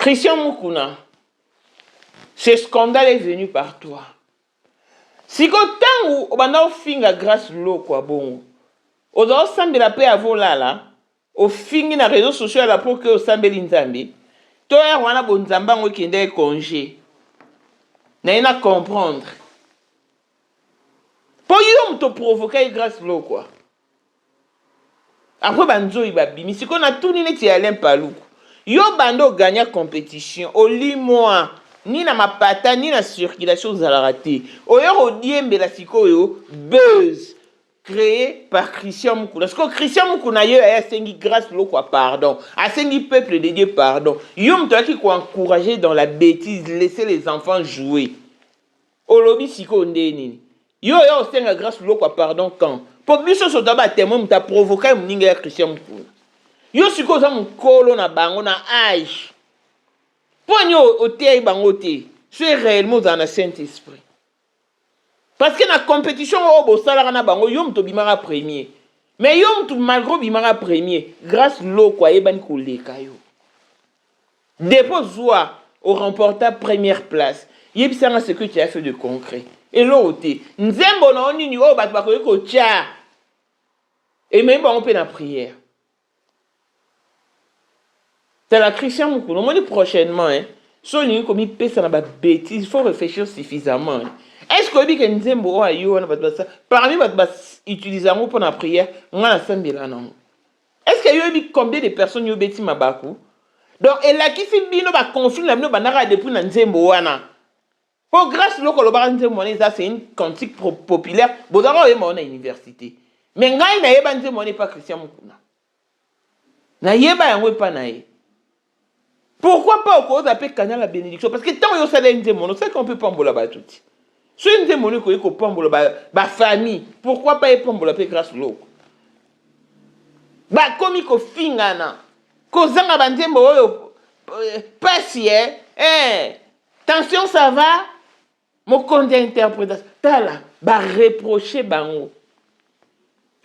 Christian Mukuna, ce scandale est venu par toi. Si quand où on a finga grâce l'eau quoi bon. On a semblé la paix avant là. Au fingi na réseaux sociaux là pour que au semble l'inzambi. Toi on a bon zamba on qui est congé. N'a comprendre. Pour y te provoquer grâce l'eau quoi. Après banzo ibabimi si qu'on a tout ni net Alain Palou. Yo bando gagner compétition au limois ni na mapata ni na circulation za la raté. Oyo diembe la sikoyo buzz créé par Christian Mukuna. Parce que Christian Mukuna yo a sengi grâce l'eau quoi pardon. A sengi peuple de Dieu pardon. Yo mto qui ko encourager dans la bêtise, laisser les enfants jouer. Olobi siko ndeni. Yo senga grâce l'eau quoi pardon quand pour biso so taba témoin mta provoquer mninga Christian Mukuna. Yo siko za mukolo na bango na âge. Poigno au thé bangoté. C'est réellement dans le Saint-Esprit. Parce que la compétition au beau salaire na bango yom to bimara premier. Mais yom to malgré bimara premier grâce l'eau quoi eban ko leka yo. Dépose joie au remporta première place. Yebisanga ce que tu as fait de concret. Et l'autre, nzembo na onini o bat bakoye ko tia. Et même on peut la prière. C'est la Christian Mukuna. On dit prochainement, hein. Si on a comme il pèse dans la bêtise, il faut réfléchir suffisamment. Est-ce que vous avez dit que parmi les utilisateurs pour la prière, on a 5 000 ans. Est-ce que vous avez dit combien de personnes ont bêtis ma bakou? Donc, et là, qui fait bien le conflit, la nous banara depuis la Nzembo wana. Pour grâce au colobar Nzembo ça c'est une cantique populaire. Bodara est mon université. Mais ngai na yeba Nzembo n'est pas Christian Mukuna. Na yeba yango pas nae. Pourquoi pas au cause appeler canal la bénédiction? Parce que tant que ça Nzembo, c'est qu'on peut pas mbola ba tout. Si Nzembo ne ko pas mbola ba famille, pourquoi pas pas mbola pe grâce l'eau? Ba komi ko fingana. Ko zanga ba Nzembo oyo pasi tension ça va? Mon compte d'interprétation. Tala ba reprocher bango.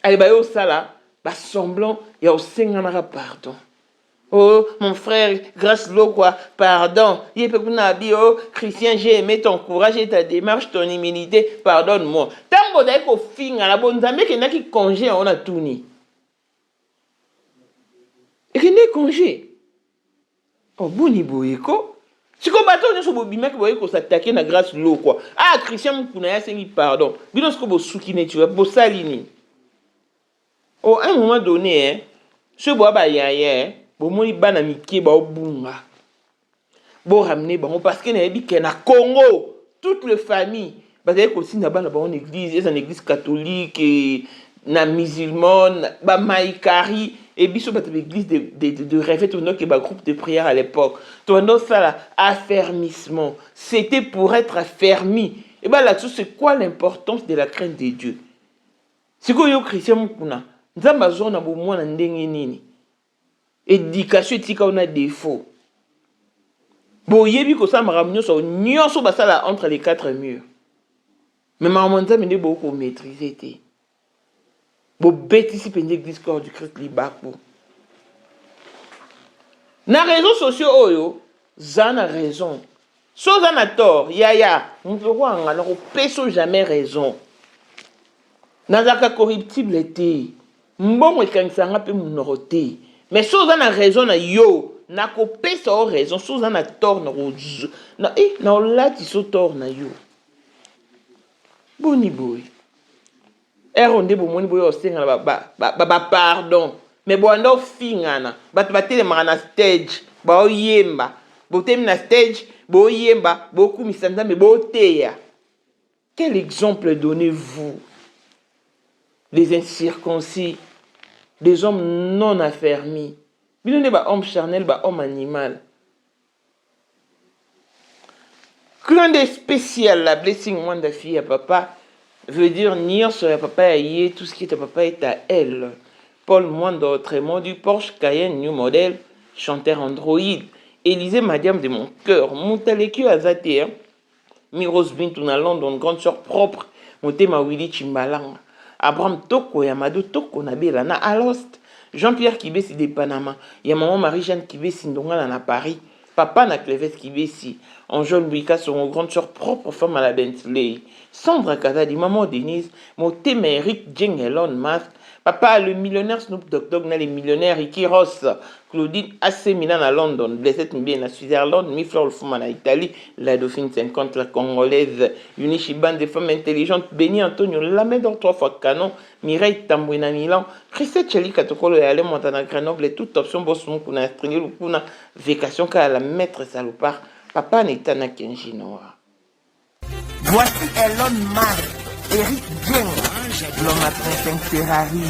Allez ba yo sala ba semblant ya osengana pardon. Oh, mon frère, grâce l'eau quoi, pardon. Oh, Christian, j'ai aimé ton courage et ta démarche, ton humilité, pardonne-moi. Tant que vous avez fin à la bonne dame, qu'il y a qui congé, on a tout ni. Et qu'il y a congé. Oh, boni boyeko. Si vous battez, vous avez dit que vous s'attaquer à grâce l'eau quoi. Ah, Christian, vous avez dit pardon. Bien que vous soukine, tu vas, vous salini. Oh, à un moment donné, hein, ce bois bayaye, bon moi bana miki ba obunga bon ramener bon parce que na Congo toute la famille parce que aussi na bana ba en église et en église catholique et na musulmane ba maïkari et biso ba église de rêver tout que ba groupe de prière à l'époque tout ça là affermissement c'était pour être affermi et ben là-dessus c'est quoi l'importance de la crainte de Dieu c'est quoi yo Christian Mukuna nzamba zona bo mwana ndenge nini éducation etika on a défaut. Bon, yebi ko sa maramnyo so nyonso basala entre les quatre murs. Mais maman nzambe ne beaucoup maîtriser té. Bo bétisi pende discours du Christ libako. Na réseaux sociaux oyo, zana raison. So zana tort, yaya, n'toko ngala ko peso jamais raison. Nazaka corruptible té. Mbongo ekansanga pe munoroté. Mais si vous avez raison, yo, na copé sa raison, si vous avez tort, na là tu so tort na yo. Boni boy. Eronde bo moni boy osenga ba pardon. Mais bo ando fingana, ba tele na stage, ba oyemba. Bo temi na stage, bo oyemba, beaucoup misanda mais bo teya. Quel exemple donnez-vous? Les incirconcis. Des hommes non affermis. Bien des hommes charnels, hommes animal. Clin d'œil spécial, la blessing one de fille à papa, veut dire nier sur papa à y tout ce qui est à papa est à elle. Paul Moindre Trémont du Porsche Cayenne New Model, chanteur Android. Élisée Madiam de mon cœur, Montalécu Azaté, Miros Bintouna London, grande sœur propre, Montema Willy Chimbalanga. Abraham Toko, Yamadou Toko, Nabela, na Alost, Jean-Pierre Kibesi de Panama, Maman Marie-Jeanne Kibesi Ndonga na Paris, Papa n'a Cléves Kibesi. Anjol Bouika, son grande soeur propre femme à la Bentley. Sandra Kazadi, maman Denise. Moté Eric Jeng Elon Musk. Papa, le millionnaire Snoop Dogg, les millionnaires Ricky Ross, Claudine AC Milan à London, Blessette Mbien à Switzerland, Miflor Olfouman à Italie, la Dauphine 50, la Congolaise, Unishiban des femmes intelligentes, Béni Antonio Lamedor 3 fois canon, Mireille Tambouina Milan, Christette Chali Katokolo et Alain Montana Grenoble, et toute option Bossou Kuna Stringé Lukuna, Vécation car la maître salopard, Papa Netana Kenji Noah. Voici Elon Musk. Eric Jeng, l'homme à 35 Ferrari.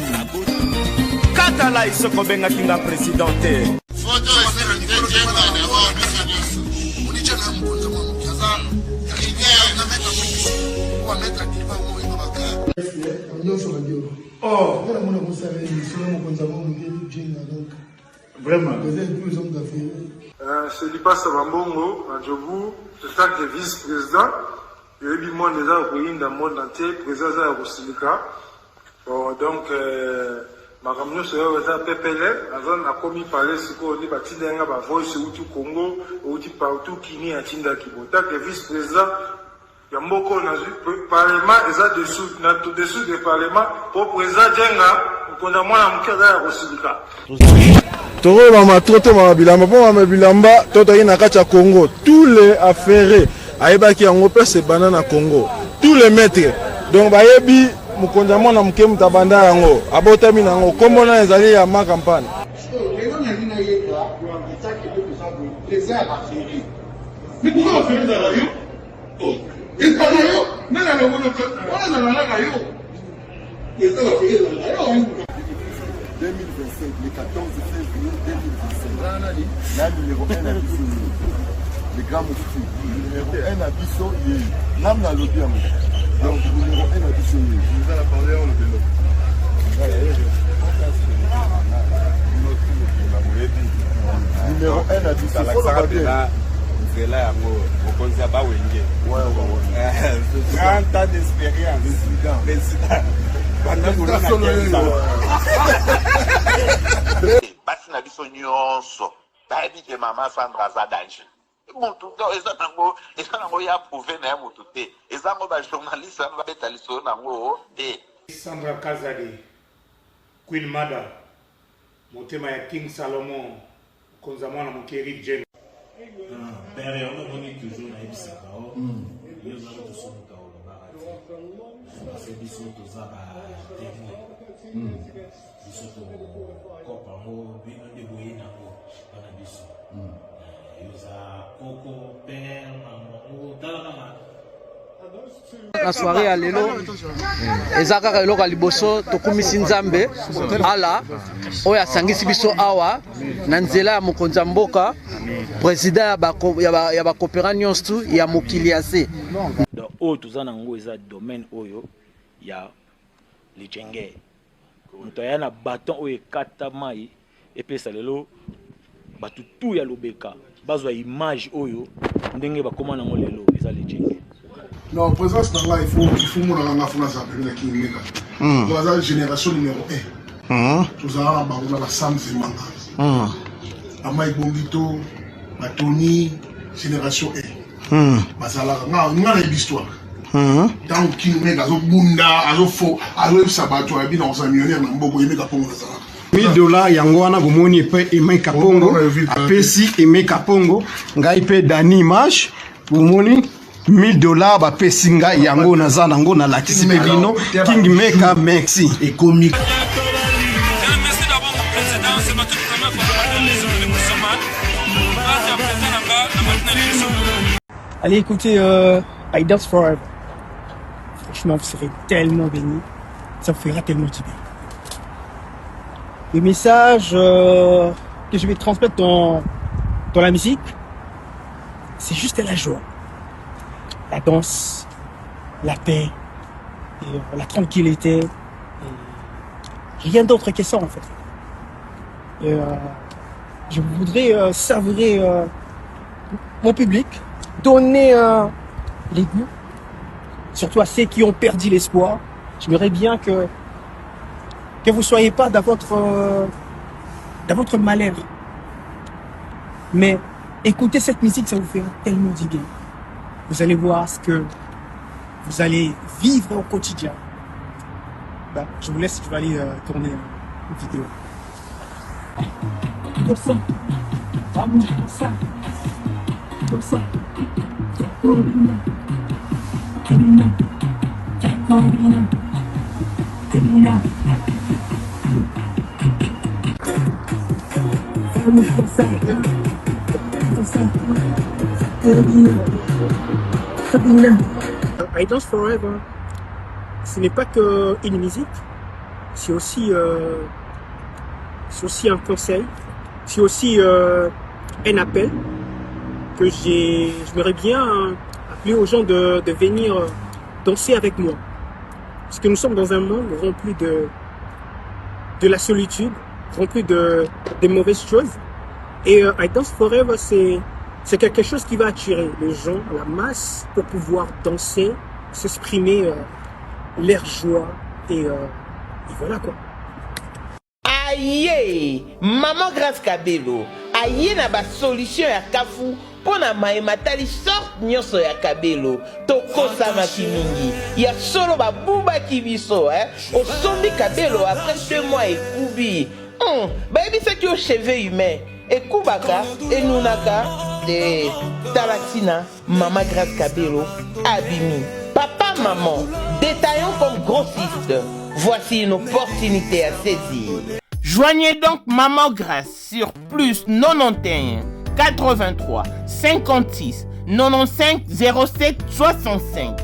Katala isoko benga kinga presidente. Photo Vraiment. C'est Lipa Sabambongo, à Djobou, je suis le vice-président. Il y a eu monde déjà au pays dans le monde entier, président de Rosilika. Donc, ma camion se fait PPL, avant a commis parler ce qu'on dit, Batinga, Voice, Outu Congo, Outu partout, Kini, Atinda Kibota, le vice-président. Il y a beaucoup de parlement, et dessous du parlement, pour le président Djenga, pour qu'on a moins de cas à Rosilika. Toro mama toto mama bilamba po mama bilamba toto ina kacha Congo tous les affaires ayebaki yango pe se banana Congo tous les maîtres donc bayebi mukonza mona muke mutabanda yango abotami nango kombo na ezali ya ma campagne mais pourquoi on fait ça là yo oh et pas yo mais là on a là yo et ça va faire là yo 2025, le 14 février 2025. Là, numéro 1 à Bissau. Le grand monsieur. Numéro 1 à Bissau, il est l'âme dans l'audience. Donc, numéro 1 à Bissau. Nous allons parler en le numéro 1 à Bissau. Il faut le battre. C'est là, au Konzaba Wenge. Ouais. 30 ans d'expérience. Président. Basi na biso nyonso bayebi ke mama Sandra aza danger mutu eza nango ya prouve na ye mutu te eza ngo bajournaliste ano babeta lisolo nango te. Sandra Kazadi, Queen Mada, motema ya King Salomon, konza mwana moke Eric Jeng. Père, on a donné toujours na ebisaka o. Yo za to so ka o ba c'est biso to za ba témoin. Biso to kopa mo bino de boyina ko bana biso. Yo za koko père maman tala kama la soirée à lelo ezaka ka eloko liboso tokumisi nzambe ala oya sangisi biso awa na nzela ya mokonza mboka président ya ba coopérant nyonso ya mokili ase donc oyo toza nango eza domaine oyo ya lijenge moto aya na baton oyo ekata mai epesa lelo bato tu ya lobeka bazwa image oyo ndenge bakoma nango lelo eza lijenge. Non, présence dans là, il faut mon en France après qui est là. Voilà la génération numéro 1. Tous à la Sam Zemanga. Amai Bombito, la Tony, génération 1. Basala, on a l'histoire. Tant qu'il met à Bunda, à Zofo, à l'Oeuf Sabato, à Bina, on millionnaire, on a beaucoup Pongo. $1000 yango wana bomoni pe Aimé Kapongo apesi Aimé Kapongo ngai pe Dani Image bomoni $1000 ba pesinga yango naza nango na lakisi bino King Maker merci et comique. Merci d'avoir mon président, c'est ma toute première fois à la maison de Moussaman. Vas-y, président, allez écouter I Dance Forever. Franchement, vous serez tellement bénis. Ça vous fera tellement du bien. Le message que je vais transmettre dans la musique, c'est juste la joie. La danse, la paix, et la tranquillité, et rien d'autre que ça en fait. Et, je voudrais savourer mon public, donner les goûts, surtout à ceux qui ont perdu l'espoir. J'aimerais bien que vous ne soyez pas dans votre malheur, mais Écoutez cette musique, ça vous fera tellement du bien. Vous allez voir ce que vous allez vivre au quotidien. Bah, je vous laisse, je vais aller tourner une vidéo. I Dance Forever, ce n'est pas que une musique, c'est aussi un conseil, c'est aussi un appel que j'aimerais bien appeler aux gens de venir danser avec moi. Parce que nous sommes dans un monde rempli de la solitude, rempli de mauvaises choses. Et I Dance Forever, c'est quelque chose qui va attirer les gens, la masse, pour pouvoir danser, s'exprimer leur joie. Et voilà quoi. Aïe, Maman Grâce Kabelo, aïe na ba solution ya kafu pona maematali sorte nyonso ya Kabelo. Tokosama kimingi, ya solo ba buba kibiso, osombi Kabelo après 2 mois ekubi. Baby c'est que cheveux humain, ekubaka, enunaka, de Talatina, Maman Grâce Kabelo, abimi. Papa, maman, détaillons comme grossiste. Voici une opportunité à saisir. Joignez donc Maman Grâce sur plus 91 83 56 95 07 65.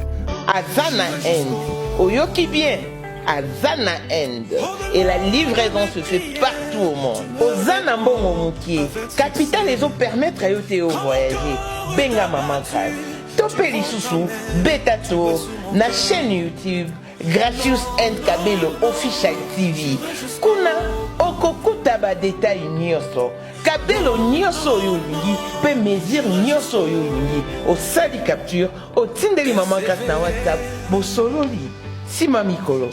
Azana End. Oyoki bien. Azana End. Et la livraison se fait partout au monde. Ozana Mbongo Moukié. Capital les eaux permettre à Yoteo voyager. Benga Maman Grâce. Topeli Soussou. Betato. Na chaîne YouTube. Gracious and Kabelo Official TV. Kuna okokuta ba détail nyonso. Kabelo nyonso yolingi pe mesure nyonso yolingi. Au sali capture, au tindeli Maman Grâce na WhatsApp, bo sololi. Sima Mikolo,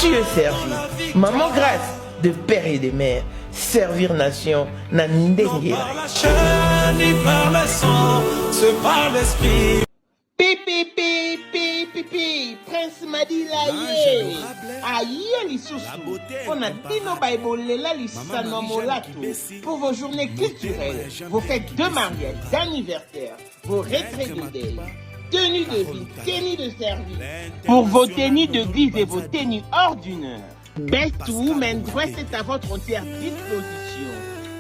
tu es servi. Maman Grâce, de père et de mère, servir nation na ndenge. Par la chair ni par le sang, se par l'esprit. Pipi, Prince Madila ye. Aïe lisusu. On a dino baibolela lisano molato. Pour vos journées culturelles, vos fêtes de mariage, d'anniversaire, vos retraites de deuil, tenues de vie, tenues de service. Pour vos tenues de guise et vos tenues ordinaires. Best Women Dress est à votre entière disposition.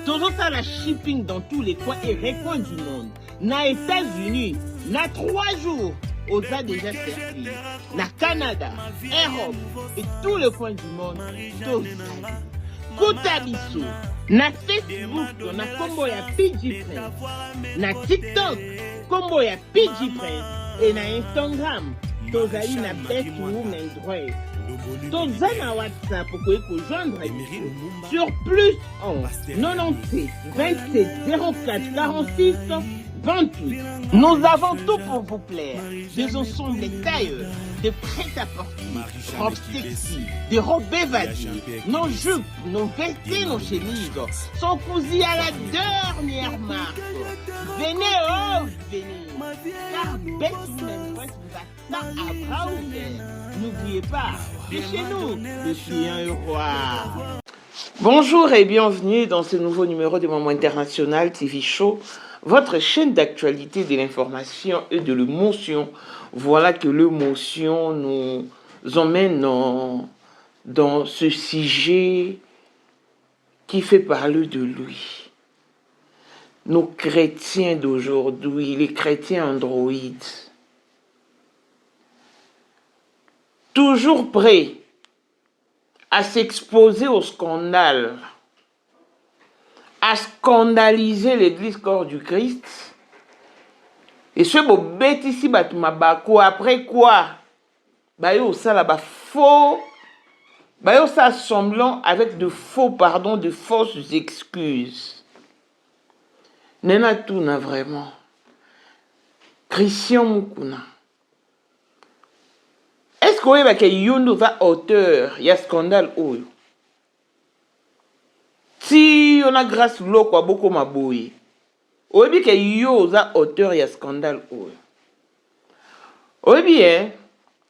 Toujours à la shipping dans tous les coins et recoins du monde. Na États-Unis, na 3 jours. Osa déjà servi. Na Canada, Europe et tous les coins du monde. Koutabiso. Na Facebook, na combo ya PG Prince. Na TikTok, combo ya PG Prince. Et na Instagram, tozali na Best Women Dress. Toza na WhatsApp pour joindre sur plus 11 97 27 04 46 28. Nous avons tout pour vous plaire. Des ensembles tailleurs, de prêt-à-porter, robes sexy, des robes évadées, nos jupes, nos vestes, nos chemises sont cousues à la dernière marque. Venez, venez, car Best Women Dress vous attend à bras ouverts. N'oubliez pas, c'est chez nous, depuis 1 euro. Bonjour et bienvenue dans ce nouveau numéro de Maman International TV Show, votre chaîne d'actualité, de l'information et de l'émotion. Voilà que l'émotion nous emmène dans ce sujet qui fait parler de lui. Nos chrétiens d'aujourd'hui, les chrétiens androïdes, toujours prêts à s'exposer au scandale, à scandaliser l'église corps du Christ. Et ce beau bête ici, batumabako, après quoi? Bayo ça là bas faux, bayo ça semblant avec de faux pardons, de fausses excuses. Nena tout n'a vraiment. Christian Mukuna. Est-ce que vous avez un auteur, il y a scandale oyo? Si on a grâce l'eau quoi beaucoup mabouille. oyebi ke yo oza auteur ya scandale oyo oyebi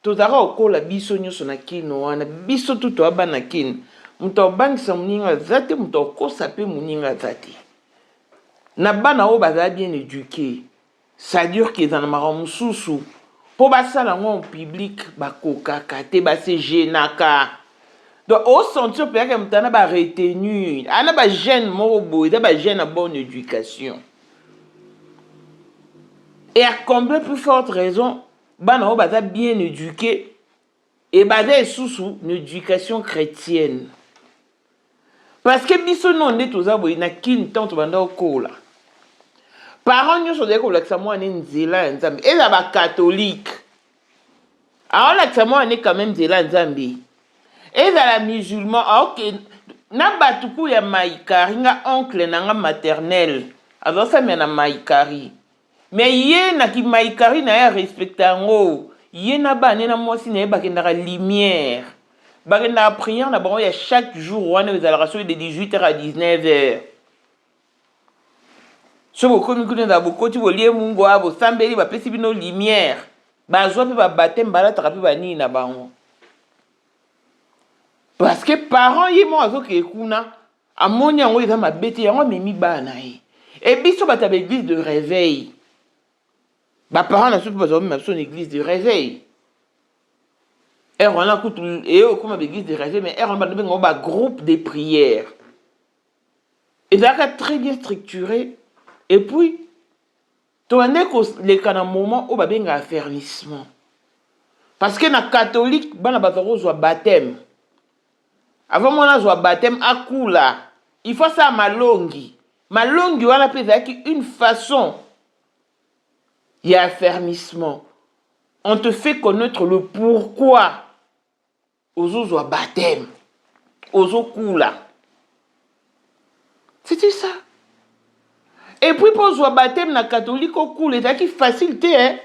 tozalaka okola biso nyonso na kino wana biso tu toaba na kino moto abangisa moninga aza te moto akosa mpe moninga aza te na bana oyo bazala bien éduqué ça dure ke eza na makambo mosusu mpo basala yango en public bakokaka te base genaka donc osentir mpenaka moto ana baretenu ana bagene moko boye eza bagene na bonne éducation et à combien plus forte raison bana oyo baza bien éduqué et baza esusu une éducation chrétienne parce que biso no nde toza boye na kini ntango tobanda okola parents nyonso ozali kolakisa mwana nzela ya nzambe eza bakatholike aolakisa mwana quand même nzela ya nzambe ezala musulman aoke na batuku ya maikari nga oncle nanga maternel azosamia na maikari mais ye na kimaikari na ye arespecte yango ye na bane na mwasi na ye bakendaka lumière bakendaka prière na bango ya chaque jour wana ezalaka soki de 18h à 19h so bokomi kuna ezala bokoti bolie mungu a bosambeli bapesi bino lumière bazwa mpe babateme balataka mpe banini na bango parce que parent ye mo azokee kuna amoni yango eza mabe te yango amemi bana na ye e biso bato ya baeglise de réveil baparent na biso mpe bazwa mema biso na église de réveil ere wana kutu eye okoma baeglise de réveil mais ere wana bano bengango bagroupe de prière ezalaka très bien structuré et puis tobande koleka na moment oyo babenga affermissement parce que na catholique bana bazaka kozwa baptême avant mwana azwa baptême akula il faut ça malongi wana mpe ezalaki une façon ya affermissement on te fait connaître le pourquoi ozozwa baptême ozokula c'était ça et puis mpo ozwa baptême na catholique okula ezalaki facile te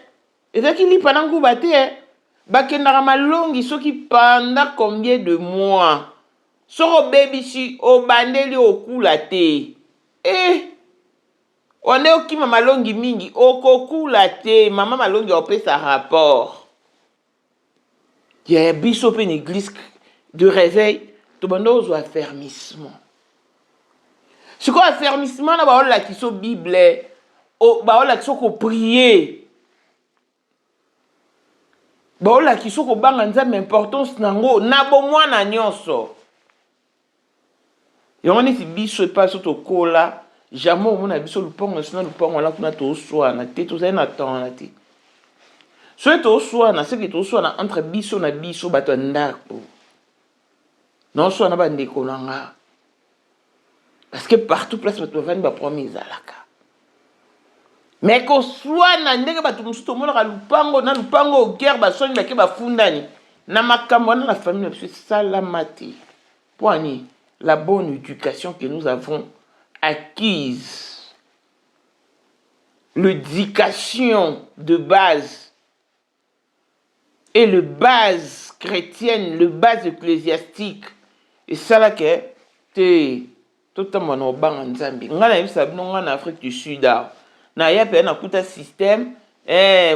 ezalaki lipa na nguba te bakendaka malongi soki pendant combien de mois soko obebisi obandeli okula te onde okima malongi mingi okokula te mama malongi opesa rapport ya biso mpe na église de réveil tobanda ozwa affermissement sikoyo affermissement na baolakisa so bible baolakisa so koprie baolakisa so kobanga nzambe importance nango na bomwana nyonso yango neti biso epai so tokola jamais omona biso lupango sina lupango wana kuna toswana te tozali na temps te soki toswana soki toswana entre biso na biso bato ya ndako naoswana bandeko na nga parce que partout place bato bavandi bapromi ezalaka mais koswana ndenge bato mosusu tomonaka lupango na lupango ogere basoni bake bafundani na makambo wana na famille na biso esalama te poani la bonne éducation que nous avons acquise, l'éducation de base et le base chrétienne, le base ecclésiastique, et ça là que te totalement no banga nzambi ngana yebisa bino ngana Afrique du Sud na yape na kuta système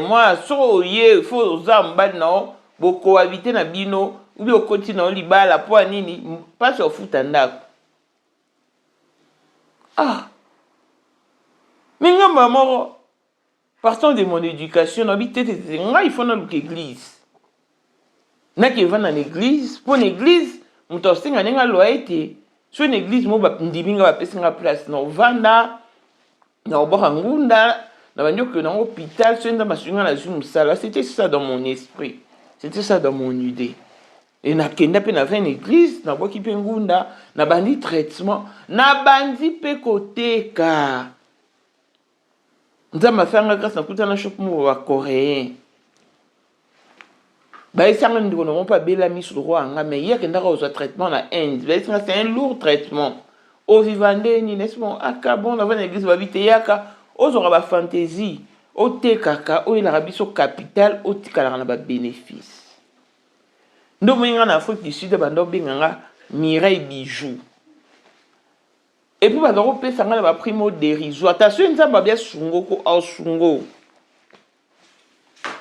moi so ye faut zamba no boko habiter na bino ubi okoti na libala po nini pasi ofuta ndako minga mama partant de mon éducation na bitete nga il faut na l'église na ki va na l'église pour l'église muto singa nenga loyete so une église mo ba ndibinga ba pesinga place na ovanda na oboka ngunda na banyoka na hôpital so nda masunga na zumu sala c'était ça dans mon esprit c'était ça dans mon idée et na kenda pe na une église na boki pe ngunda na bandi traitement na bandi pe koteka nzama fanga grâce na kuta na shop mo wa coréen ba isanga ndiko no pas bela misu roi anga mais hier kenda ko zo traitement na Inde c'est un lourd traitement au vivande ni n'est-ce aka bon na une église ba bité yaka ozora ba fantaisie o tekaka o ila rabiso capital o tikala na ba bénéfice ndo moinga na Afrique du Sud bando binganga Mireille Bijou Et puis, bazaro pe sanga ba primo dérisoire. Attention, nzamba bien sungo ko au sungo.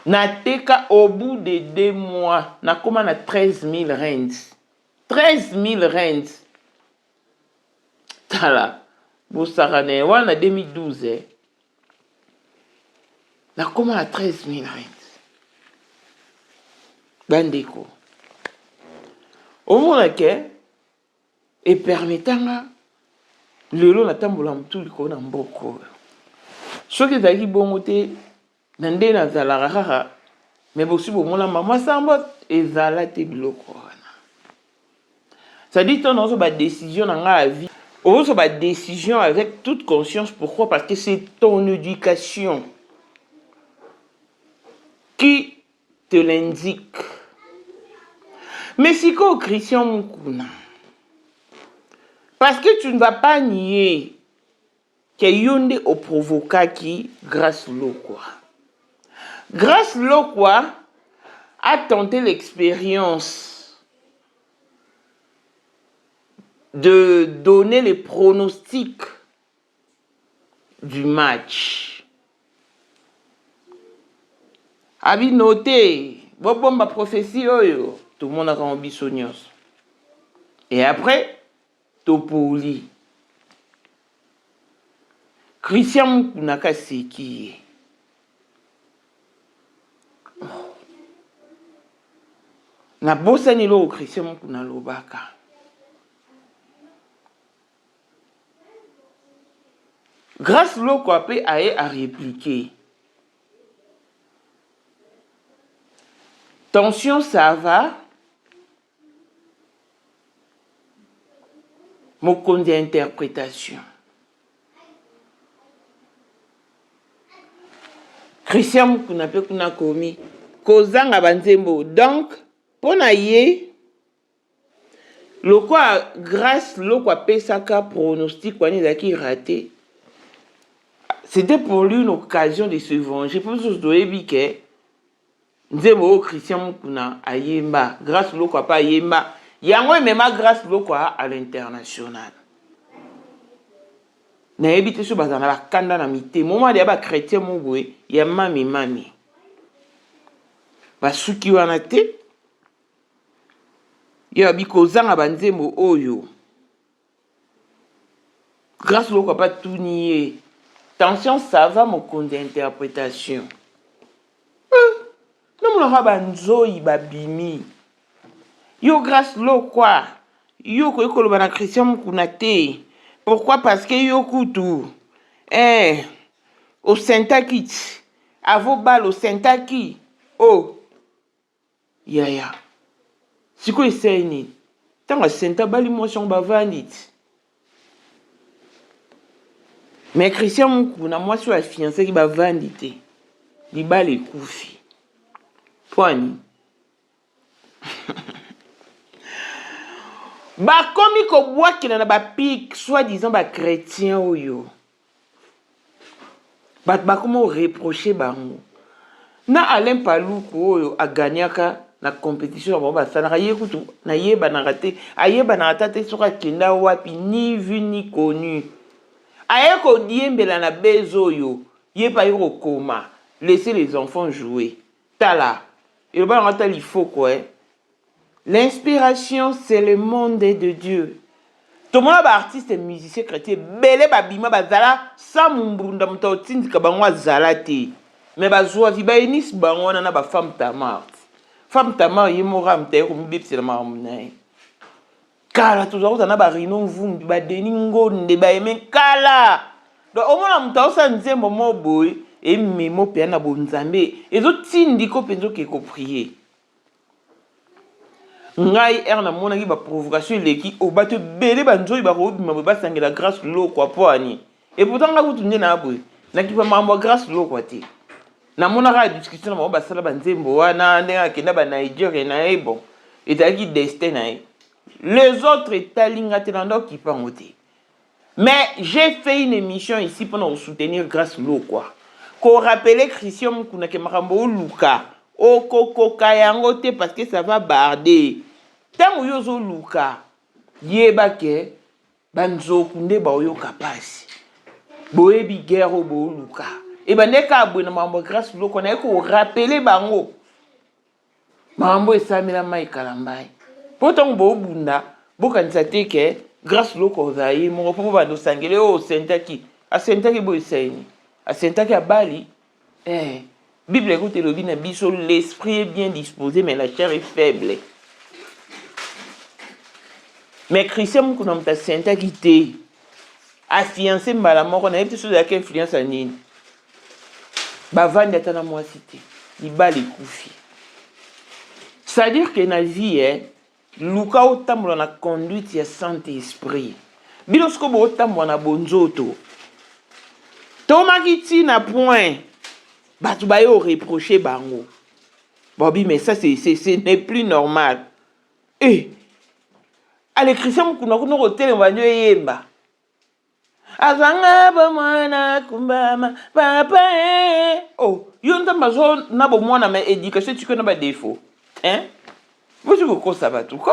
Na teka au bout de 2 mois, na koma na 13 000 rands. 13 000 rands. Tala. Bosarane, wana 2012. Na koma na 13 000 rands. Bandeko. Au moins que, et permettant lelo na tambola mutu liko na mboko. Soki ezali bongo te na nde nazalaka kaka me bosi bomona mama sambo ezala te biloko wana. Ça dit ton ozo ba décision na nga à vie. Ozo ba décision avec toute conscience. Pourquoi? Parce que c'est ton éducation qui te l'indique. Mais si quoi Christian Mukuna, parce que tu ne vas pas nier que Yonde au provoca qui grâce Lokwa. Grâce Lokwa a tenté l'expérience de donner les pronostics du match. Abi noté, bon ma prophétie oyo, tout le monde a rendu sonios. Et après, Topoli. Christian Moukounaka c'est qui? Na bossa ni lo Christian Moukouna lobaka. Grâce lo quoi peut à répliquer. Tension ça va. Mon compte d'interprétation. Christian Mukuna pe kuna komi kozanga banzembo. Donc pour naie le quoi grâce le quoi pesaka pronostic kwani zaki raté. C'était pour lui une occasion de se venger. Pour ce doebi que nzembo Christian Mukuna ayemba grâce le quoi pas ayemba. Yango même grâce lokwa à l'international. Na ebité so bazana ba kanda na mité. Moment de ba chrétien mobwe ya mami. Ba suki wana te. Ya bikozanga banzembo oyo. Grâce lokwa pas tout nier. Tension ça va mon compte d'interprétation. Non mon raba nzoi babimi. Yo grâce lo quoi yo ko yokoloba na Christian Mukuna te. Pourquoi? Parce que yo kutu au Saint-Akit avo bal au Saint-Akit oh yaya siko eseni tanga Saint bali motion bavandit. Mais Christian Mukuna moi sur la fiancée qui bavandite li bal ekufi poani. Ba komi ko boaki na ba pique soi-disant ba chrétien oyo. Ba komo reprocher bango. Na Alain Paluku oyo a gagnaka na compétition ba sana yekutu na yeba na raté ayeba na raté soka kenda wapi ni vu ni connu. Ayeko diembela na bezo oyo yepa yoko koma laisser les enfants jouer. Tala. Et ba ngata il faut quoi. L'inspiration, c'est le monde de Dieu. Tout le monde est artiste et musicien chrétien. Bele babima bazala sa mumbunda mutaotindi kabangwa zalati. Mais bazwa viba enis bangwana na ba femme tamar. Femme tamar yemora mteko mbipsi na mamunai. Kala toujours na ba rino vumbi ba deningo nde ba eme kala. Donc au moins mutaosa nzembo mo boy et memo pe na bonzambe. Ezo tindi ko penzo ke ko prier. Ngai na mona ki ba provocation leki o bato bele banzoi ba robi ma ba sangela grâce lo kwa poani. Et pourtant nga kutunde na boy. Na ki pa mambo grâce lo kwa te. Na mona ka discussion na ba sala banzembo wana ndenga kenda ba Nigeria na bon. Etaki destin na e. Les autres etalinga te nando ki pa ngote. Mais j'ai fait une émission ici pour nous soutenir grâce lo quoi. Ko rappeler Christian Mukuna ke makambo luka. O koko kayango te parce que ça va barder. Tant yozo luka yeba ke banzoku nde baoyoka pasi boyebi guerre o booluka e bandeka abwena mambo grâce loko na eko rappeler bango mambo esamelama ekala mbai mpo ntango boobunda bokanisa te ke grâce loko ozali moko mpo bobanda osangele oyo osentaki asentaki boyo esaini asentaki abali bible ekote elobi na biso l'esprit est bien disposé mais la chair est faible. Mais Christian mukuna muta asentaki te afiancé mbala moko na yebi te so ezalaki influence ya nini bavandi ata na mwasi te libala ekufi. C'est-à-dire que na vie luka otambola na conduite ya Saint-Esprit bino siko bootambola na bonzoto tomaki ntina point bato bayo reprocher bango bobi mais ça ce n'est plus normal. Ale Christian mukuna kuno hôtel banyo yemba azanga ba mwana kumbama papa yo ntambazo na bo mwana mais éducation tu connais ba défaut vous vous kosa bato ko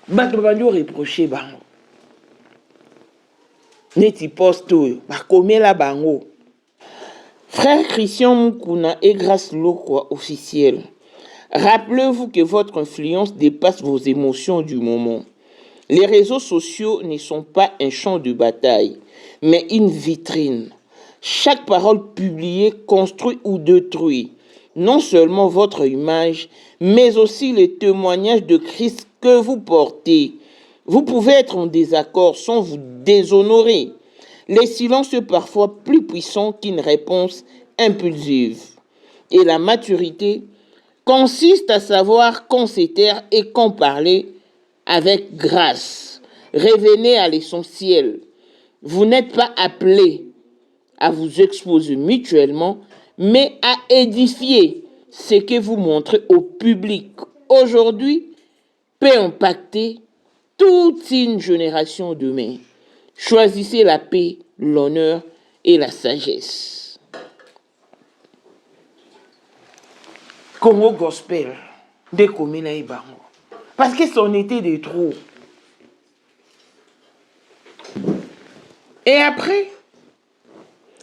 bato banyo reprocher bango neti poste oyo bakomela bango. Frère Christian Mukuna et Grâce Lokwa officiel, rappelez-vous que votre influence dépasse vos émotions du moment. Les réseaux sociaux ne sont pas un champ de bataille, mais une vitrine. Chaque parole publiée construit ou détruit non seulement votre image, mais aussi les témoignages de Christ que vous portez. Vous pouvez être en désaccord sans vous déshonorer. Les silences sont parfois plus puissants qu'une réponse impulsive. Et la maturité consiste à savoir quand se taire et quand parler avec grâce. Revenez à l'essentiel. Vous n'êtes pas appelés à vous exposer mutuellement, mais à édifier ce que vous montrez au public. Aujourd'hui, peut impacter toute une génération demain. Choisissez la paix, l'honneur et la sagesse. Congo Gospel, de Komina Ibango. Parce que c'en était de trop. Et après,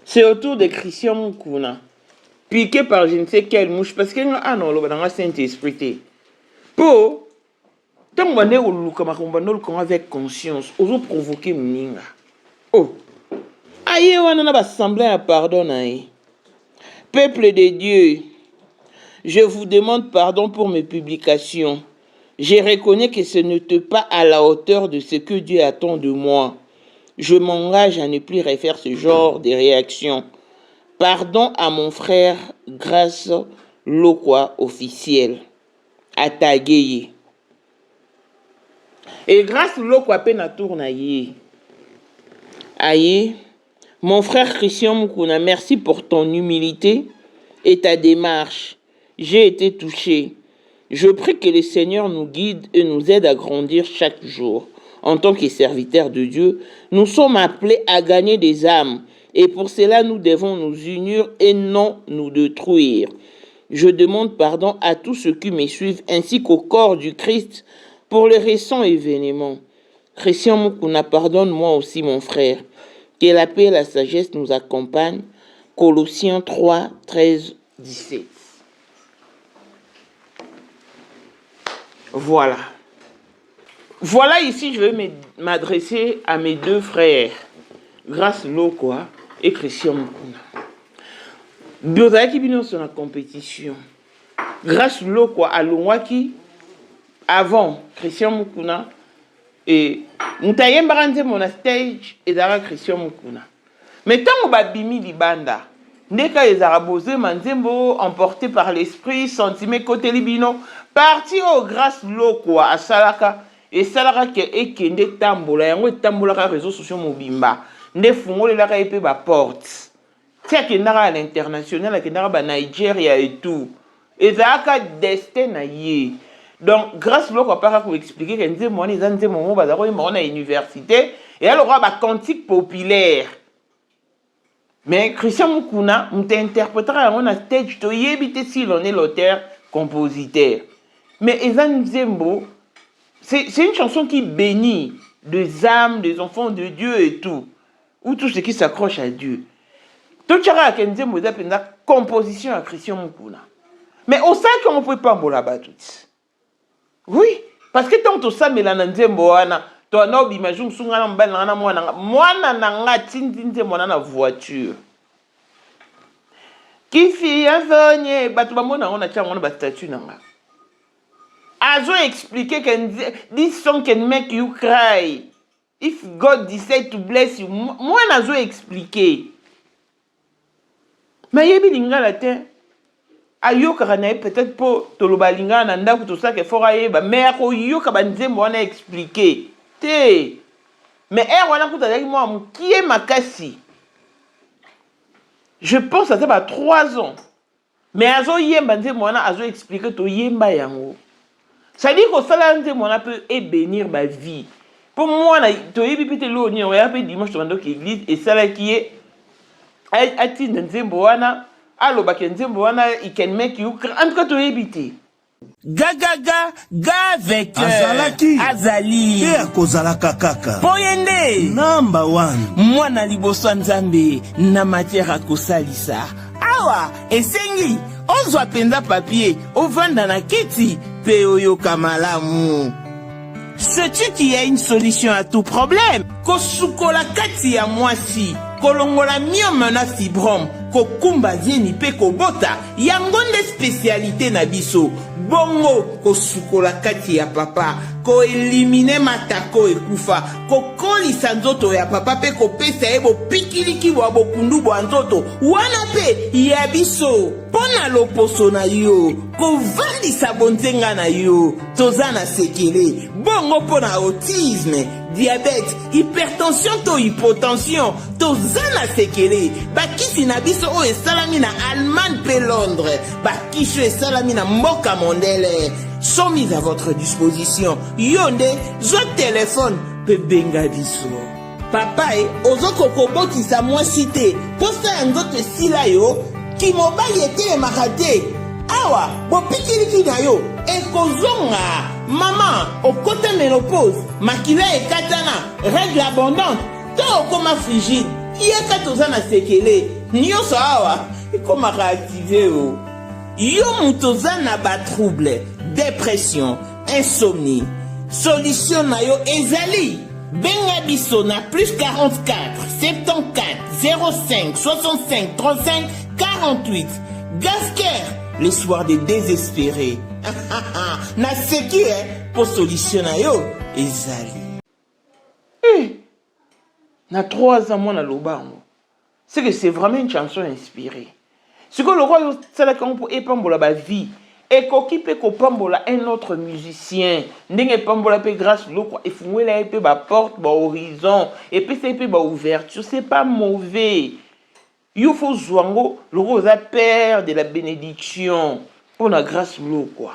c'est au tour de Christian Mukuna, piqué par je ne sais quelle mouche, parce que non, le Saint-Esprit. Pour tant que vous avec conscience, vous provoquez mninga. Aïe, on a assemblé à pardon. Peuple de Dieu, je vous demande pardon pour mes publications. Je reconnais que ce n'était pas à la hauteur de ce que Dieu attend de moi. Je m'engage à ne plus refaire ce genre de réaction. Pardon à mon frère Grâce Lokwa officiel. À Tagueye. Et Grâce Lokwa pena tournaye. Aïe, mon frère Christian Mukuna, merci pour ton humilité et ta démarche. J'ai été touché. Je prie que le Seigneur nous guide et nous aide à grandir chaque jour. En tant que serviteurs de Dieu, nous sommes appelés à gagner des âmes. Et pour cela, nous devons nous unir et non nous détruire. Je demande pardon à tous ceux qui me suivent ainsi qu'au corps du Christ pour les récents événements. Christian Mukuna, pardonne-moi aussi mon frère. Que la paix et la sagesse nous accompagnent. Colossiens 3, 13, 17. Voilà. Voilà ici, je vais m'adresser à mes deux frères, Grâce Lokwa et Christian Mukuna. Biozaki bino sur la compétition. Grâce Lokwa à Longwaki, avant Christian Mukuna, et Moutaye Mbaranze mon stage et Dara Christian Mukuna. Mais tant que babimi libanda, ndeka les arabosé manzembo emporté par l'esprit, sentiment côté libino, parti au Grâce Lokwa à Salaka. Et Salaka qui est kende tambola, yango tambola ka réseaux sociaux mobimba, nde fungole la ka epé ba porte. Tia kendara à l'international, kendara ba Nigeria et tout. Et ça a destin na yé. Donc Grâce Lokwa para pour expliquer que nze moni zanze momo bazako yimba na université et alors ba cantique populaire. Mais Christian Mukuna m'interprétera on a stage to yebite si l'on est l'auteur compositeur. Mais Ezan Zembo c'est une chanson qui bénit des âmes, des enfants de Dieu et tout. Ou tout ce qui s'accroche à Dieu. Tout ça, c'est une composition à Christian Mukuna. Mais au sein qu'on ne peut pas là-bas tout. Oui, parce que tant que ça, mais la nzembo ana, toi na obimajung sunga na mbala na mwana nanga tindinde mwana na voiture. Kifi avonye batu ba mona ona cha mwana ba statue nanga. Azo expliquer que this song can make you cry. If God decide to bless you, moi nazo expliquer. Mais yebi lingala te. Ayoka na peut-être pour toloba lingala na ndako tout ça que fora yeba mais ko yoka banzembo wana expliquer. Te. Mais wana kutala moi mukie makasi. Je pense à ça à 3 ans. Mais azo yemba nzembo wana azo expliquer to yemba yango. Ça dit que ça nzembo wana peut ébénir ma vie. Pour moi, tu es pipé l'eau, ni on a fait dimanche dans l'église et ça là qui est a ti nzemboana, allo ba nzemboana, il can make you cry. En tout cas, tu es habité. Gaga avec Azali et akozalaka kaka Poyende number 1 mwana liboso nzambe na matière akosalisa awa esengi ozwa penza papier ovanda na kiti pe oyoka malamu. Sais-tu qu'il y a une solution à tout problème? Kosukola kati ya mwasi, kolongola myome na fibrome, kokumba zeni pe kobota, yangonde spécialité na biso. Bongo kosukola kati ya papa, ko elimine matako ekufa, ko kolisa nzoto ya papa pe kopesa ebo pikiliki wa bokundu bwa nzoto, wana pe ya biso. Pona loposo na yo, ko vandisa bonzenga na yo, tozana sekele, bongo pona autisme, diabète, hypertension to hypotension, tozana sekele, bakisi na biso o esalami na Allemagne pe Londres, bakisho esalami na mboka mondele, sont mis à votre disposition. Yonde, zo téléphone, pe benga biso. Papa ozoko kobotisa mwasi te, posa ya nzoto esila yo, ki mobali ete makate. Awa, bopikiliki na yo, ekozonga. Maman, okota ménopause, makila ekatana, règle abondante, to okoma frigide, yeka tozana sekele, nyonso awa, ekoma réactiver o. Yo mutozana ba trouble, dépression, insomnie. Solution na yo ezali. Benga biso na plus 44 74 05 65 35 48. Gasker, les soirs des désespérés. Na seki pour solution na yo ezali. Na 3 ans moi na lobango. C'est que c'est vraiment une chanson inspirée. Ce que le roi c'est là qu'on peut épambola ba vie. Et koki pe ko pambola un autre musicien ndenge pambola pe grâce loko et fouela pe ba porte ba horizon et puis c'est pe ba ouverture, c'est pas mauvais. Il faut zwango le rose père de la bénédiction pour la grâce loko.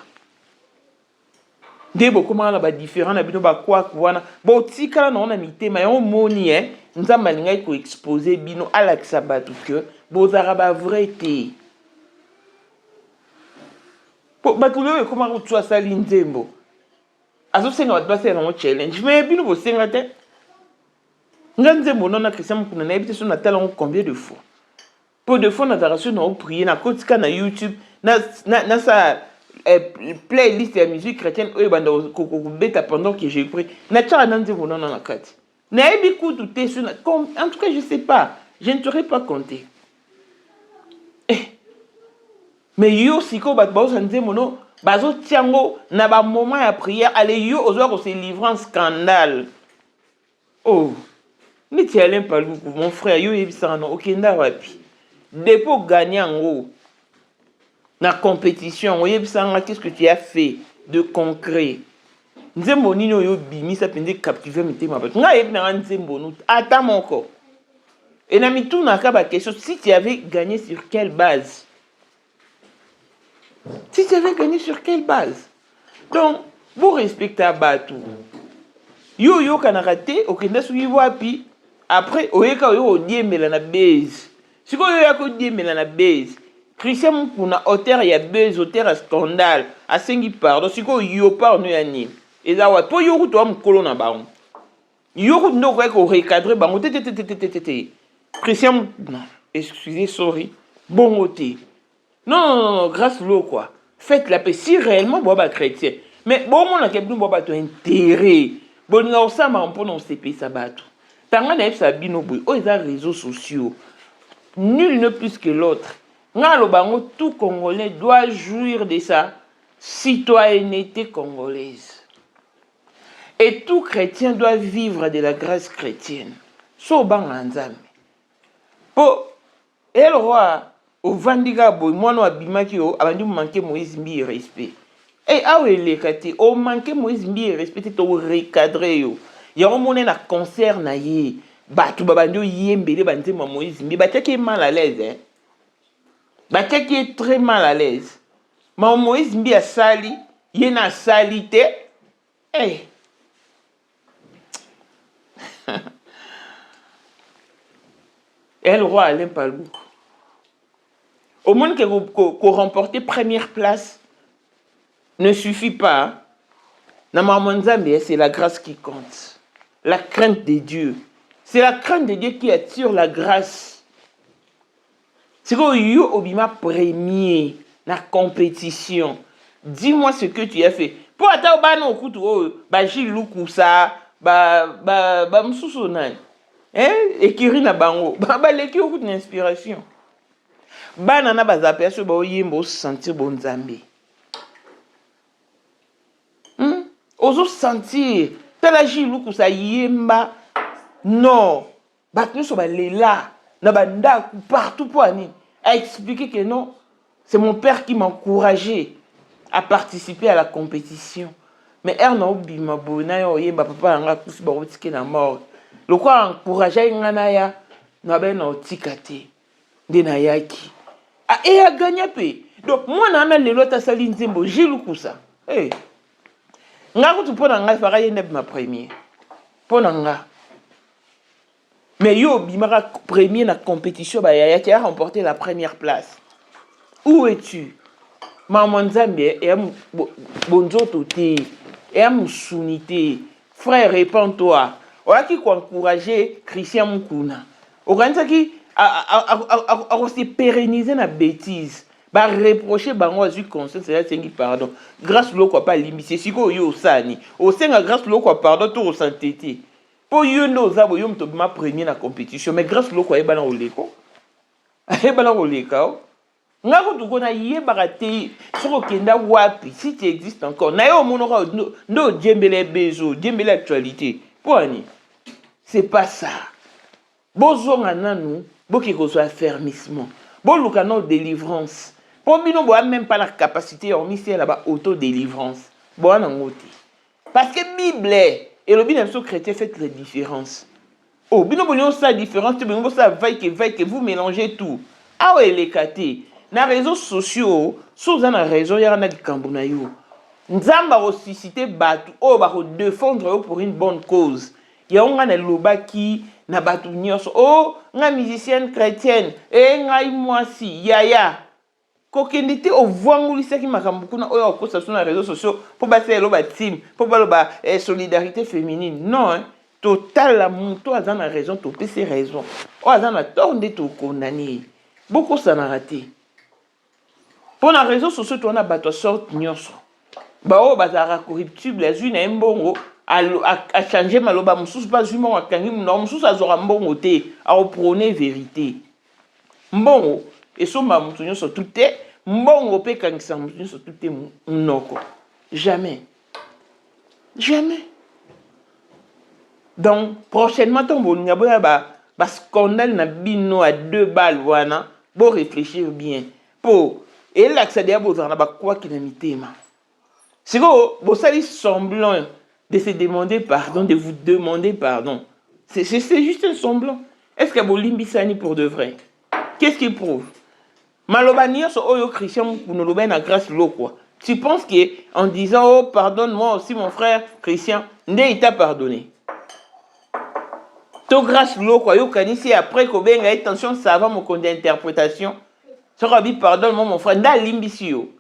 Debo comment la ba différent na bino ba kwa kwana bo tikala na ona mitema ya omoni nzamba linga ko exposer bino ala kisabatu que bozara ba vrai te. Batulio comment tu as sali nzembo azo senga wat passer na challenge mais bino bo senga te nzembo non na Christian Mukuna na ebite so na tala combien de fois pour de fois na taration na prier na kotika na YouTube na sa playlist de musique chrétienne oyo banda ko beta pendant que j'ai pris na tala na nzembo non na kati na ebi ku tout te sur en tout cas je sais pas je ne saurais pas compter. Mais yo siko bat ba sanze mono bazo tiango na ba moment ya prière allez yo ozo ko se livrer un scandale. Oh ni ti Alain Paluku mon frère yo yebisa no okenda wapi depo gagnango na compétition o yebisa nga qu'est-ce que tu as fait de concret nzembo nino yo bimi ça pende captiver mitema bat nga yebina nzembo no ata moko et na mituna ka ba question si tu avais gagné sur quelle base. Si tu avais gagné sur quelle base? Donc, vous respectez Abatou. Yo kanarate, okenda suivi wapi. Après, oyeka yo diemela na base. Si ko yo yako diemela na base. Christian Mukuna auteur ya base, auteur à scandale, a sengi pardon. Si ko yo pardon ya ni. Eza wa po yo to am kolo na baon. Yo ndo ko recadrer bango té. Christian, non, excusez, sorry. Bon côté. Non, grâce l'eau quoi. Faites la paix si réellement boba chrétien. Mais bon mon akebdu boba to intérêt. Bon nga osama on peut non CP sabatu. Tanga na sa bino boy. Oh les réseaux sociaux. Nul ne plus que l'autre. Nga lo bango tout Congolais doit jouir de sa citoyenneté congolaise. Et tout chrétien doit vivre de la grâce chrétienne. So bang nzambe. Po el roi au Vandiga boy moi no abimaki o abandi manquer Moïse mbi respect. Et awe le kati o manquer Moïse mbi respect to recadrer yo. Ya on mona na concert na ye. Batu babandi yembele bande Moïse mbi bataki est mal à l'aise hein. Bataki est très mal à l'aise. Ma Moïse mbi a sali, yena salité. Eh. Et le roi Alain Palou. Au monde qu'on remporte première place ne suffit pas. C'est la grâce qui compte. La crainte de Dieu. C'est la crainte de Dieu qui attire la grâce. C'est que yo obima premier la compétition. Dis-moi ce que tu as fait. Pour attendre ba no kutu ba jiluku sa ba msusu nani. Ekiri na bango ba leki okutu na inspiration. Bana na bazape aso ba oyembo sentir bon nzambe. Ozo sentir tala jiluku sa yemba non batnu so ba lela na banda partout pour ani a expliqué que non, c'est mon père qui m'encourageait à participer à la compétition. Mais erna obima bona yo yemba papa nga kusi ba otike na mort. Le quoi encourager ngana ya na ben otikate de na yaki. Ah et a gagné pe. Donc moi na lelo ta sali nzembo jiluku sa. Eh. Nga kutu pona nga fara yene ma premier. Pona nga. Mais yo bimara premier na compétition ba ya qui a remporté la première place. Où es-tu? Maman Nzambe et bonjour te et musunité. Frère, répands-toi. Ola qui encourager Christian Mukuna. Okanza qui a se pérenniser na bêtise. Ba reprocher bango azu conscience c'est sengi pardon. Grâce lo quoi pas limité siko yo sani. O senga grâce lo quoi pardon to santété. Po yo no zabo yo mto ma premier na compétition mais grâce lo quoi e bana oleko. E bana oleka. Nga ko tu kona ye barate soko kenda wapi si tu existes encore. Na yo monora no djembele bezo, djembele actualité. Poani. C'est pas ça. Bozonga nanu, boki ko so affermissement. Bon lukano délivrance. Pour bino bo même pas la capacité en mission là-bas auto-délivrance. Bon ngoti. Parce que Bible et le bien chrétien fait la différence. Oh, bino bonyo ça différence, tu bino ça vaille que vous mélangez tout. Ah ouais les katé. Na réseaux sociaux, sous na raison ya na dikambuna yo. Nzamba ressusciter batu, oh ba défendre pour une bonne cause. Ya onga na lobaki na batu nyonso. Oh, nga musicienne chrétienne, ngai mwasi yaya. Kokendite o vwangulisa ki makambo kuna oyo okosa sur na réseaux sociaux pour baser lo ba team, pour ba solidarité féminine. Non, hein. Total la monto azana raison to pese raison. O azana tort de to condamner. Beaucoup ça n'a raté. Pour les réseaux sociaux, on a battu sorte nyonso. Ba o bazara corruptible, les une mbongo a changer maloba mususu pas jument akangi non mususu azora mbongo te a prôner vérité. Mbongo et so ma mutu nyonso tout te mbongo pe kangisa mutu nyonso tout te noko. Jamais. Jamais. Donc prochainement ton bon ngaboya ba scandale na bino à 2 balles wana, bon réfléchir bien. Pour et l'accès à besoin na ba quoi qui n'a mitema. C'est que vous allez semblant de se demander pardon, de vous demander pardon. C'est juste un semblant. Est-ce que vous limbisani pour de vrai? Qu'est-ce qu'il prouve? Malobani so oyo Christian pour nous na grâce lo quoi. Tu penses que en disant oh pardonne-moi aussi mon frère Christian, ndé il t'a pardonné. To grâce lo quoi yo kanisi après ko benga attention ça va mon compte d'interprétation. So rabi pardonne-moi mon frère nda limbisio.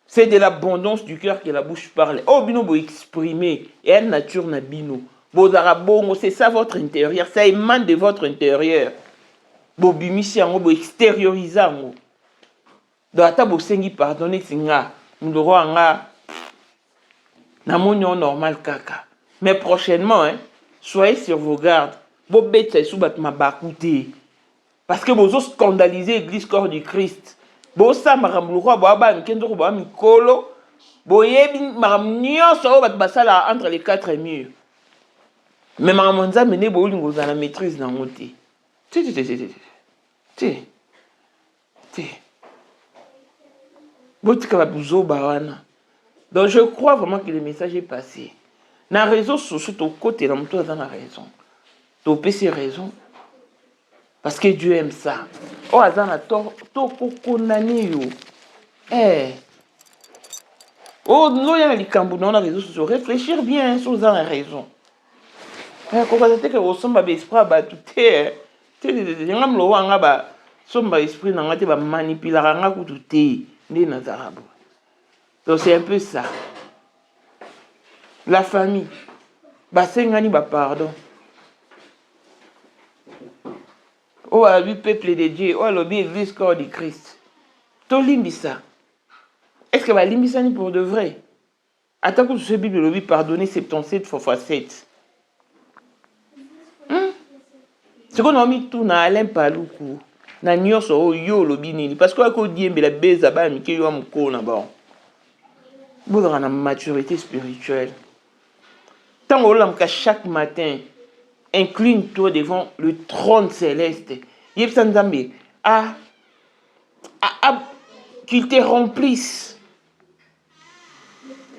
C'est de l'abondance du cœur que la bouche parle. Oh bino bo exprimer et elle nature na bino. bozara bongo, c'est ça votre intérieur, ça émane de votre intérieur. Bobimisi yango, bo extérioriser yango. Donc ata bosengi pardonner singa, mudoro anga na monyo normal kaka. Mais prochainement, hein, soyez sur vos gardes. Bo bête sou bat ma bakouté. Parce que vous scandalisez l'église corps du Christ. Bo sa maramulwa bo ba nkendo ko ba mikolo. Bo yebi maramnyo so bat basala entre les quatre murs. Mais maramonza mené bo lingo za la maîtrise na ngoté. Botika ba buzo bawana. Donc je crois vraiment que le message est passé. Na réseau sociaux to côté na muto za na raison. To pesi raison. Parce que Dieu aime ça. Oh azana to condamné yo. Oh no ya likambu na réseau sociaux réfléchir bien sur za raison. Ko ka tete que osomba be esprit ba tuté. Ngam lo wanga ba somba esprit na ngate ba manipuler nga ku tuté ndi na zarabo. Donc c'est un peu ça. La famille. Ba sengani ba pardon. Oh, lui, peuple de Dieu. Oh, l'objet église corps du Christ. To limbisa. Est-ce que va limbisa ni pour de vrai? Attends que ce Bible lui pardonner 77 fois 7. C'est qu'on a mis tout na Alain Paloukou. Na nyoso o yo lobini. Parce que ko diembe la beza ba mi ke yo amko na ba. Boudra na maturité spirituelle. Tant on l'a chaque matin. Incline-toi devant le trône céleste. Yepsanzambe, qu'il te remplisse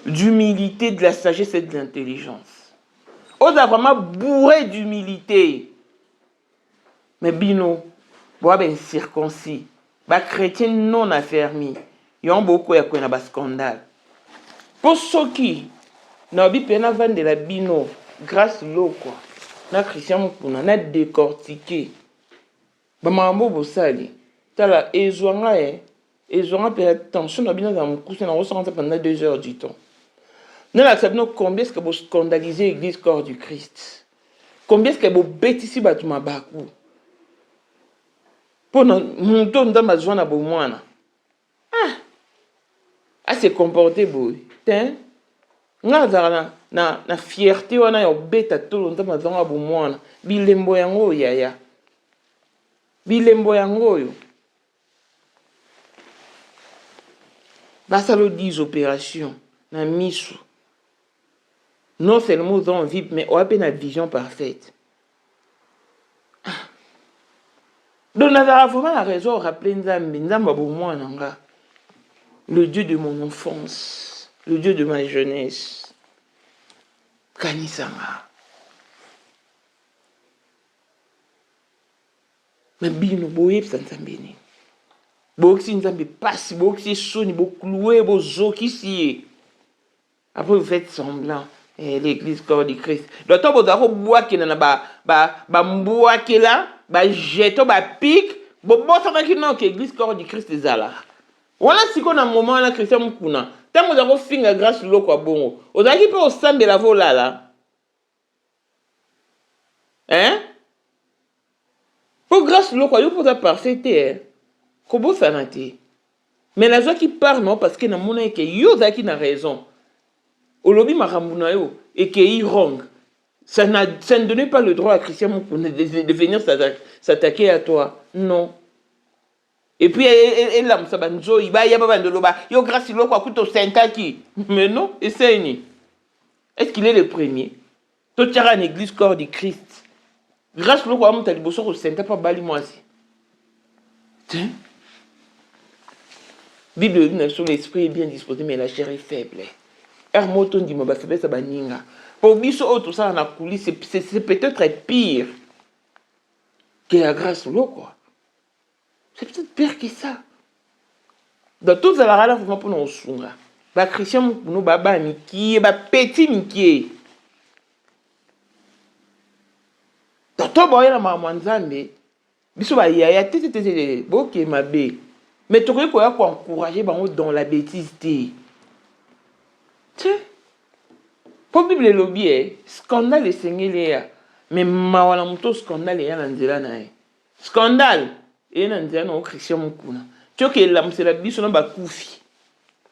d'humilité, de la sagesse et de l'intelligence. On a vraiment bourré d'humilité. Mais bino, bois ben circoncis, ba chrétien non affermi, yon beaucoup ya kwena ba scandale. Pour ceux qui n'ont pas vendre de la bino, grâce l'eau quoi. Na Christian Mukuna na décortiqué ba mambo bosali tala ezwanga pe attention na bina za mukuse na ressentir pendant 2 heures du temps. Na la sabino combien est-ce que vous scandalisez l'église corps du Christ? Combien est-ce que vous bêtisiez batu mabaku? Pour monto ndamba zwana bo mwana. Se comporter boy. Tin nga na fierté wana ya beta tolo ndama zonga bo mwana bilembo yango yaya bilembo yango yo basalo 10 opérations na misu non seulement dans vie mais on a une vision parfaite. Donc on a vraiment la raison rappeler nzamba bo mwana nga le Dieu de mon enfance, le Dieu de ma jeunesse. Kanisanga. Mais bino boye psanzambeni. Boxi nzambe passe, boxi soni, bokloué, bozoki si. Après vous faites semblant. L'église corps du Christ. Donc toi vous avez bois qui na ba mboa qui là, ba jeto ba pique, bo bosana ki non que l'église corps du Christ ezala. Voilà si qu'on a un moment là Christian Mukuna. Tant que vous avez fait grâce à l'eau quoi bon. Vous avez pas au sein de la vola là. Hein? Pour grâce à l'eau quoi, vous pouvez parfaiter. Comment ça n'a été? Mais la joie qui parle non parce que na mona que yo zaki na raison. Olobi maramuna yo et que il wrong. Ça ne donnait pas le droit à Christian Mukuna de venir s'attaquer à toi. Non. Et puis, elle a dit, il y a grâce à l'eau, mais non, essaye. Est-ce qu'il est le premier? Tu as une église corps du Christ. Grâce à l'eau, tu as dit, tu pas bali moi aussi. Bible sur l'esprit est bien disposé, mais la chair est faible. Hermoton dit, ma faiblesse, ça baninga. Pour biso, tout ça, on a coulé, c'est peut-être pire que la grâce à l'eau, quoi. C'est peut-être pire que ça. Dans toutes les rares, il faut que nous soyons. Les chrétiens, nous baba miki, petit miki. Dans tout le monde, maman Nzambe, biso ba yaya tete boke mabe. Mais tu crois quoi pour encourager dans la bêtise té. Po Bible lobby scandale esengeli ya. Mais mawala muto scandale ya na nzela na ye. Scandale e na nzela na Christian Mukuna. Tioke la musela biso na bakufi.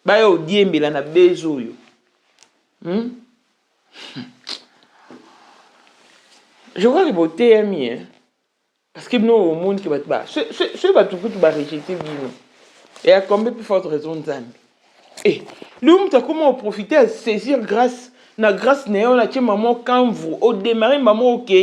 Ba yo diembela na bezo yo. Je vois que beauté ami hein. Parce que nous au monde qui va te battre. Ce va tout va rejeter bino. Et à combien plus forte raison de Zambi. Eh, l'homme t'a comment profiter à saisir grâce na grâce néo na tia maman quand vous au démarrer maman OK.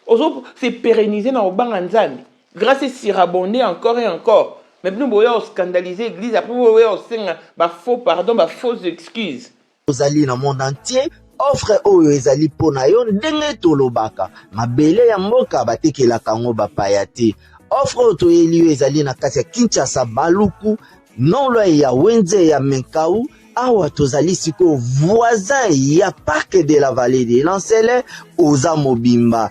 Oso c'est pérenniser na obanga Nzambi. Grâce s'irabonder encore et encore. Mais nous voyons scandaliser l'église après vous voyez senga ba faux pardon ba fausses excuses. Ozali na monde entier offre oyo ezali pona yo ndenge tolobaka mabele ya mboka batekelaka ngo bapaya te. Offre oyo toyeli ezali na kati ya Kinshasa Baluku nolo ya Wenze ya Menkau awa tozali siko voisin ya parc de la vallée de Lancele oza mobimba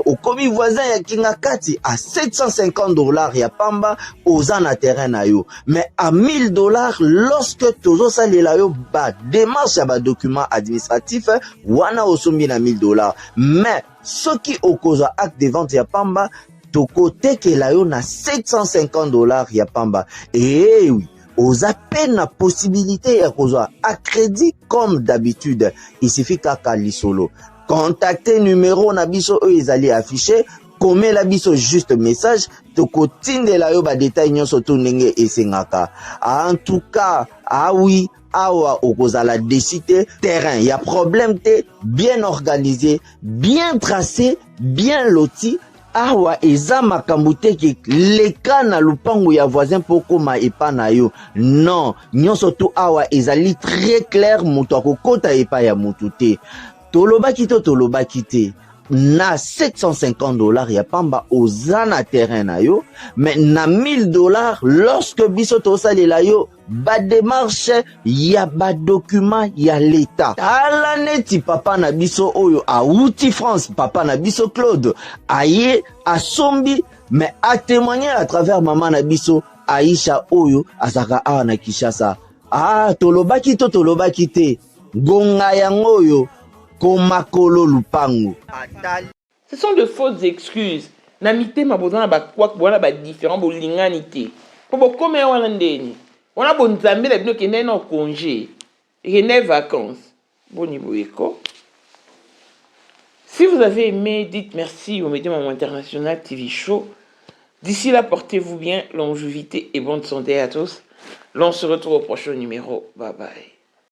okomi voisin ya Kingakati à $750 ya pamba oza na terrain na yo mais à $1000 lorsque tozo salela yo ba démarche ya ba document administratif wana osombi na $1000 mais soki okozwa acte de vente ya pamba toko tekela yo na $750 ya pamba oui aux appels la possibilité à cause à crédit comme d'habitude il suffit qu'à lisolo contacter numéro na biso eux ils allaient afficher comme la biso juste message to kotinde la yo ba détail nyonso to ndenge esengaka en tout cas oui awa okozala décider terrain y a problème te bien organisé bien tracé bien loti awa eza makambo te ke leka na lupango ya voisin poko ma epa na yo non nyonso to awa ezali très clair moto akokota epa ya motu te tolobaki te na $750 ya pamba oza na terrain na yo mais na $1000 lorsque biso tosalela yo ba démarche ya ba document ya l'état ala neti papa na biso oyo auti France papa na biso Claude aye asombi mais a témoigner à travers maman na biso Aisha oyo azaka awa na Kinshasa tolobaki te gonga yango oyo komakolo lupango. Ce sont de fausses excuses. Namité ma besoin na ba quoi voilà ba différent bolinganité. Pour beaucoup mais wana ndeni. On a bon Nzambe la bino kende na congé. Et ne vacances. Bon niveau éco. Si vous avez aimé, dites merci au Média Maman International TV Show. D'ici là, portez-vous bien, longévité et bonne santé à tous. L'on se retrouve au prochain numéro. Bye bye.